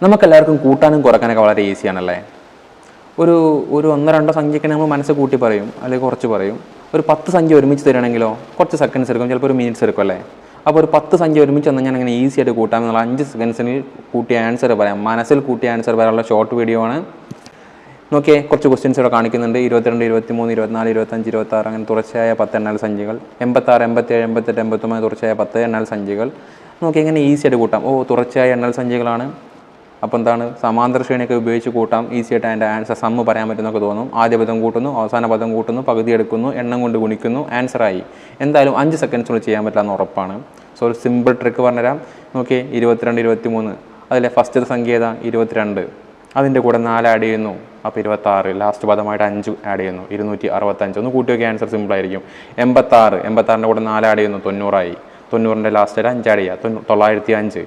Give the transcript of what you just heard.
നമുക്കെല്ലാവർക്കും കൂട്ടാനും കുറക്കാനൊക്കെ വളരെ ഈസിയാണല്ലേ. ഒരു ഒരു ഒന്നോ രണ്ടോ സംഖ്യയൊക്കെ നമ്മൾ മനസ്സ് കൂട്ടി പറയും, അല്ലെങ്കിൽ കുറച്ച് പറയും. ഒരു 10 സംഖ്യ ഒരുമിച്ച് തരികയാണെങ്കിലോ കുറച്ച് സെക്കൻഡ്സ് എടുക്കും, ചിലപ്പോൾ ഒരു മിനിറ്റ്സ് എടുക്കും അല്ലേ. അപ്പോൾ ഒരു 10 സംഖ്യ ഒരുമിച്ച് വന്നാൽ ഞാൻ അങ്ങനെ ഈസി ആയിട്ട് കൂട്ടാമെന്നുള്ള 5 സെക്കൻഡ്സിൽ കൂട്ടിയ ആൻസർ പറയാം. മനസ്സിൽ കൂട്ടിയ ആൻസർ പറയാനുള്ള ഷോർട്ട് വീഡിയോ ആണ്. നോക്കിയേ, കുറച്ച് ക്വസ്റ്റ്യൻസ് ഇവിടെ കാണിക്കുന്നുണ്ട്. 22, 23, 24, 25, 26 അങ്ങനെ തുടർച്ചയായ 10 എണ്ണൽ സംഖ്യകൾ. 86, 87, 88, 89 തുടർച്ചയായ 10 എണ്ണൽ സംഖ്യകൾ. നോക്കി എങ്ങനെ ഈസി ആയിട്ട് കൂട്ടാം. തുടർച്ചയായ എണ്ണൽ സംഖ്യകളാണ്. അപ്പോൾ എന്താണ്, സമാന്തര ശ്രേണിയൊക്കെ ഉപയോഗിച്ച് കൂട്ടാം. ഈസി ആയിട്ട് അതിൻ്റെ ആൻസർ സമ്മ് പറയാൻ പറ്റുന്നൊക്കെ തോന്നും. ആദ്യ പദം കൂട്ടുന്നു, അവസാന പദം കൂട്ടുന്നു, പകുതി എടുക്കുന്നു, എണ്ണം കൊണ്ട് ഗുണിക്കുന്നു, ആൻസറായി. എന്തായാലും 5 സെക്കൻഡ്സിനുള്ളിൽ ചെയ്യാൻ പറ്റില്ലെന്ന് ഉറപ്പാണ്. സോ ഒരു സിമ്പിൾ ട്രിക്ക് പറഞ്ഞുതരാം. നോക്കിയേ, 22, 23 അതിലെ ഫസ്റ്റ് സംഖ്യ ഏതാ? 22. അതിൻ്റെ കൂടെ 4 ആഡ് ചെയ്യുന്നു, അപ്പോൾ 26. ലാസ്റ്റ് പദമായിട്ട് 5 ആഡ് ചെയ്യുന്നു, 265. ഒന്ന് കൂട്ടി നോക്കിയ ആൻസർ സിമ്പിളായിരിക്കും. 86, 86ൻ്റെ കൂടെ 4 ആഡ് ചെയ്യുന്നു, 90 ആയി. 90ൻ്റെ ലാസ്റ്റ് 5 ആഡ് ചെയ്യുക, 905.